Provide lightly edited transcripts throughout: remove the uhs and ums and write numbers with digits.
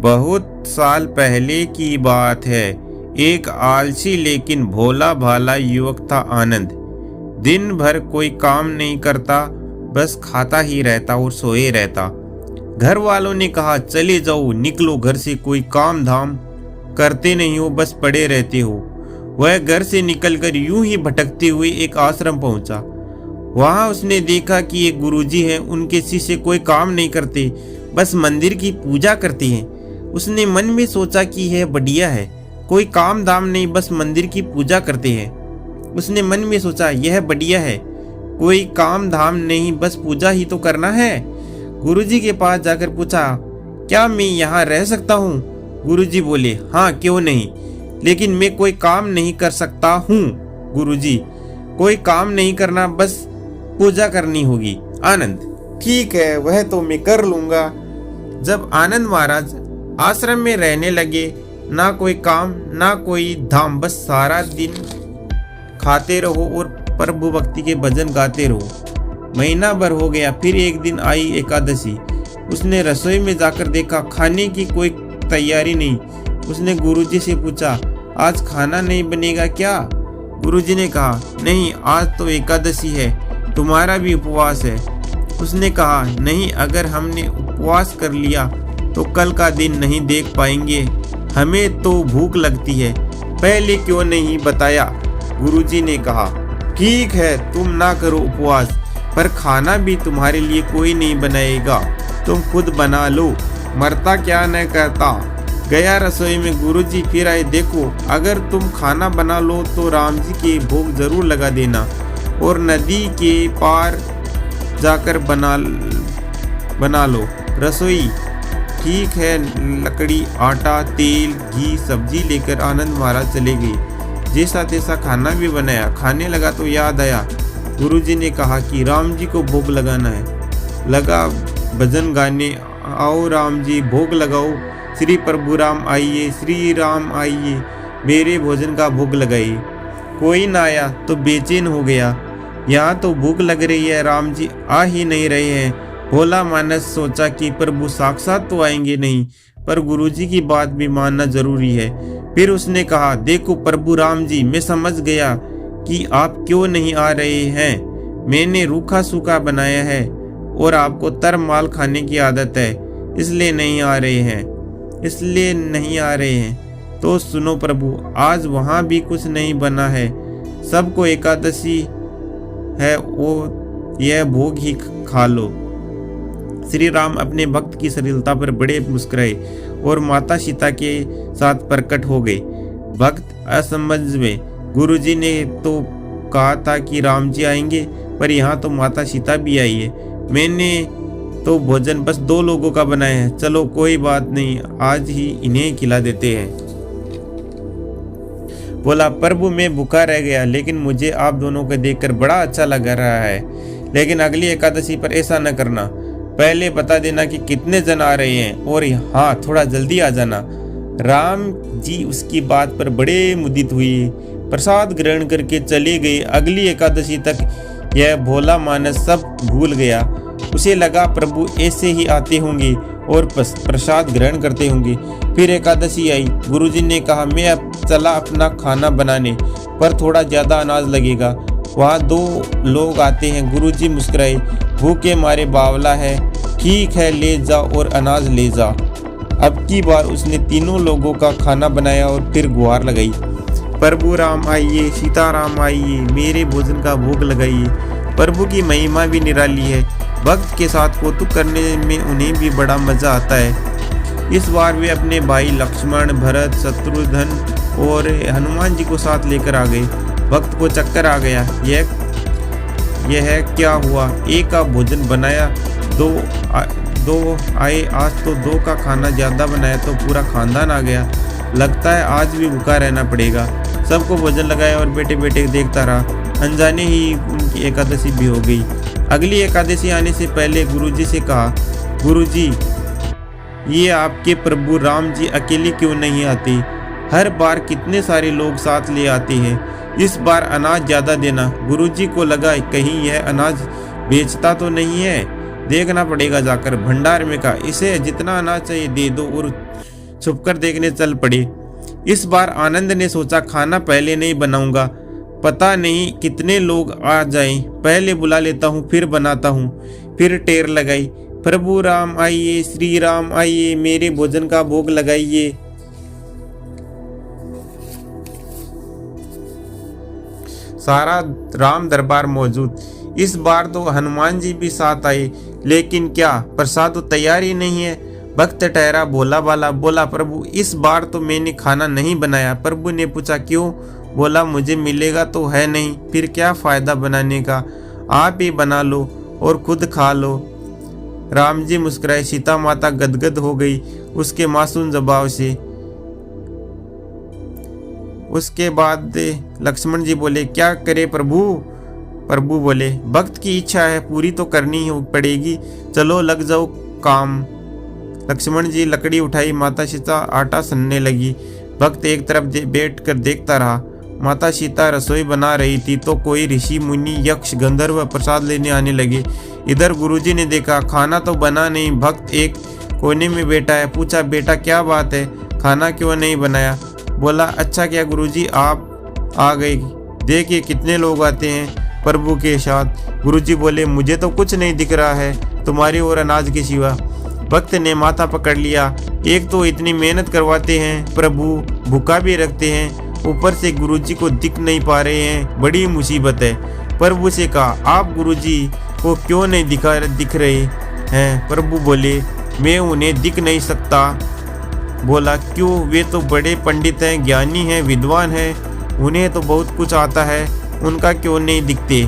बहुत साल पहले की बात है। एक आलसी लेकिन भोला भाला युवक था आनंद। दिन भर कोई काम नहीं करता, बस खाता ही रहता और सोए रहता। घर वालों ने कहा, चले जाओ, निकलो घर से, कोई काम धाम करते नहीं हो, बस पड़े रहते हो। वह घर से निकलकर यूं ही भटकते हुए एक आश्रम पहुंचा। वहां उसने देखा कि एक गुरुजी हैं, उनके शिष्य कोई काम नहीं करते, बस मंदिर की पूजा करते हैं। उसने मन में सोचा कि यह बढ़िया है, कोई काम धाम नहीं, बस मंदिर की पूजा करते हैं। उसने मन में सोचा, यह बढ़िया है, कोई काम धाम नहीं, बस पूजा ही तो करना है। गुरुजी के पास जाकर पूछा, क्या मैं यहाँ रह सकता हूँ? गुरुजी बोले, हाँ क्यों नहीं, लेकिन मैं कोई काम नहीं कर सकता हूँ। गुरुजी, कोई काम नहीं करना, बस पूजा करनी होगी। आनंद, ठीक है, वह तो मैं कर लूंगा। जब आनंद महाराज आश्रम में रहने लगे, ना कोई काम ना कोई धाम, बस सारा दिन खाते रहो और प्रभु भक्ति के भजन गाते रहो। महीना भर हो गया, फिर एक दिन आई एकादशी। उसने रसोई में जाकर देखा, खाने की कोई तैयारी नहीं। उसने गुरुजी से पूछा, आज खाना नहीं बनेगा क्या? गुरुजी ने कहा, नहीं, आज तो एकादशी है, तुम्हारा भी उपवास है। उसने कहा, नहीं, अगर हमने उपवास कर लिया तो कल का दिन नहीं देख पाएंगे, हमें तो भूख लगती है, पहले क्यों नहीं बताया? गुरुजी ने कहा, ठीक है, तुम ना करो उपवास, पर खाना भी तुम्हारे लिए कोई नहीं बनाएगा, तुम खुद बना लो, मरता क्या न करता। गया रसोई में। गुरुजी फिर आए, देखो, अगर तुम खाना बना लो तो राम जी के भोग जरूर लगा देना, और नदी के पार जाकर बना लो। रसोई, ठीक है। लकड़ी, आटा, तेल, घी, सब्जी लेकर आनंद महाराज चले गए। जैसा तैसा खाना भी बनाया। खाने लगा तो याद आया, गुरुजी ने कहा कि राम जी को भोग लगाना है। लगा भजन गाने, आओ राम जी भोग लगाओ, श्री प्रभु राम आइए, श्री राम आइए, मेरे भोजन का भोग लगाइए। कोई ना आया तो बेचैन हो गया, यहाँ तो भूख लग रही है, राम जी आ ही नहीं रहे हैं। भोला मानस सोचा कि प्रभु साक्षात तो आएंगे नहीं, पर गुरुजी की बात भी मानना जरूरी है। फिर उसने कहा, देखो प्रभु राम जी, मैं समझ गया कि आप क्यों नहीं आ रहे हैं। मैंने रूखा सूखा बनाया है और आपको तर माल खाने की आदत है, इसलिए नहीं आ रहे हैं। तो सुनो प्रभु, आज वहाँ भी कुछ नहीं बना है, सबको एकादशी है, वो यह भोग ही खा लो। श्री राम अपने भक्त की सरलता पर बड़े मुस्कुराए और माता सीता के साथ प्रकट हो गए। भक्त असमझ में, गुरुजी ने तो कहा था कि राम जी आएंगे, पर यहाँ तो माता सीता भी आई है। मैंने तो भोजन बस 2 लोगों का बनाया है, चलो कोई बात नहीं, आज ही इन्हें खिला देते हैं। बोला, प्रभु मैं भूखा रह गया, लेकिन मुझे आप दोनों को देखकर बड़ा अच्छा लग रहा है, लेकिन अगली एकादशी पर ऐसा न करना, पहले बता देना कि कितने जन आ रहे हैं, और हाँ, थोड़ा जल्दी आ जाना। राम जी उसकी बात पर बड़े मुदित हुए, प्रसाद ग्रहण करके चले गए। अगली एकादशी तक यह भोला मानस सब भूल गया। उसे लगा प्रभु ऐसे ही आते होंगे और प्रसाद ग्रहण करते होंगे। फिर एकादशी आई। गुरुजी ने कहा, मैं अब चला अपना खाना बनाने, पर थोड़ा ज्यादा अनाज लगेगा, वहाँ 2 लोग आते हैं। गुरुजी मुस्कुराए, भूखे मारे बावला है, ठीक है, ले जा और अनाज ले जा। अब की बार उसने 3 लोगों का खाना बनाया और फिर गुहार लगाई, प्रभु राम आइए, सीताराम आइए, मेरे भोजन का भोग लगाइए। प्रभु की महिमा भी निराली है, भक्त के साथ कौतुक करने में उन्हें भी बड़ा मजा आता है। इस बार वे अपने भाई लक्ष्मण, भरत, शत्रुघ्न और हनुमान जी को साथ लेकर आ गए। भक्त को चक्कर आ गया, यह क्या हुआ? एक का भोजन बनाया, 2 आए, आज तो 2 का खाना ज्यादा बनाया तो पूरा खानदान आ गया, लगता है आज भी भूखा रहना पड़ेगा। सबको भोजन लगाया और बेटे बेटे देखता रहा। अनजाने ही उनकी एकादशी भी हो गई। अगली एकादशी आने से पहले गुरुजी से कहा, गुरुजी, ये आपके प्रभु राम जी अकेले क्यों नहीं आते? हर बार कितने सारे लोग साथ ले आते हैं, इस बार अनाज ज्यादा देना। गुरुजी को लगा कहीं यह अनाज बेचता तो नहीं है, देखना पड़ेगा जाकर। भंडार में कहा, इसे जितना अनाज चाहिए दे दो और छुपकर देखने चल पड़े। इस बार आनंद ने सोचा खाना पहले नहीं बनाऊंगा, पता नहीं कितने लोग आ जाएं, पहले बुला लेता हूँ फिर बनाता हूँ। फिर टेर लगाई, प्रभु राम आइए, श्री राम आइए, मेरे भोजन का भोग लगाइए। सारा राम दरबार मौजूद। इस बार तो हनुमान जी भी साथ आए, लेकिन क्या प्रसाद तो तैयार ही नहीं है। भक्त ठहरा भोला भाला, बोला प्रभु इस बार तो मैंने खाना नहीं बनाया। प्रभु ने पूछा क्यों? बोला मुझे मिलेगा तो है नहीं, फिर क्या फायदा बनाने का, आप ही बना लो और खुद खा लो। राम जी मुस्कुराए, सीता माता गदगद हो गई उसके मासूम जवाब से। उसके बाद लक्ष्मण जी बोले क्या करे प्रभु? प्रभु बोले भक्त की इच्छा है, पूरी तो करनी ही पड़ेगी, चलो लग जाओ काम। लक्ष्मण जी लकड़ी उठाई, माता सीता आटा सनने लगी। भक्त एक तरफ बैठ कर देखता रहा। माता सीता रसोई बना रही थी तो कोई ऋषि मुनि यक्ष गंधर्व प्रसाद लेने आने लगे। इधर गुरुजी ने देखा खाना तो बना नहीं, भक्त एक कोने में बैठा है। पूछा बेटा क्या बात है, खाना क्यों नहीं बनाया? बोला अच्छा क्या गुरुजी आप आ गए, देखिए कितने लोग आते हैं प्रभु के साथ। गुरुजी बोले मुझे तो कुछ नहीं दिख रहा है तुम्हारी और अनाज के सिवा। भक्त ने माथा पकड़ लिया, एक तो इतनी मेहनत करवाते हैं, प्रभु भूखा भी रखते हैं, ऊपर से गुरुजी को दिख नहीं पा रहे हैं, बड़ी मुसीबत है। प्रभु से कहा आप गुरुजी को क्यों नहीं दिख रहे हैं? प्रभु बोले मैं उन्हें दिख नहीं सकता। बोला क्यों? वे तो बड़े पंडित हैं, ज्ञानी हैं, विद्वान हैं, उन्हें तो बहुत कुछ आता है, उनका क्यों नहीं दिखते?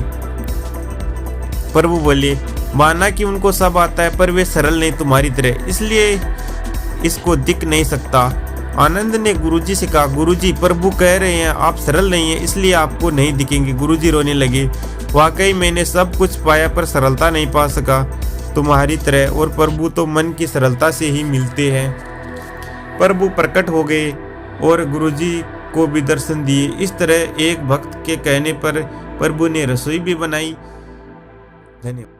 प्रभु बोले माना कि उनको सब आता है पर वे सरल नहीं तुम्हारी तरह, इसलिए इसको दिख नहीं सकता। आनंद ने गुरुजी से कहा गुरुजी प्रभु कह रहे हैं आप सरल नहीं हैं इसलिए आपको नहीं दिखेंगे। गुरुजी रोने लगे, वाकई मैंने सब कुछ पाया पर सरलता नहीं पा सका तुम्हारी तरह, और प्रभु तो मन की सरलता से ही मिलते हैं। प्रभु प्रकट हो गए और गुरुजी को भी दर्शन दिए। इस तरह एक भक्त के कहने पर प्रभु ने रसोई भी बनाई। धन्यवाद।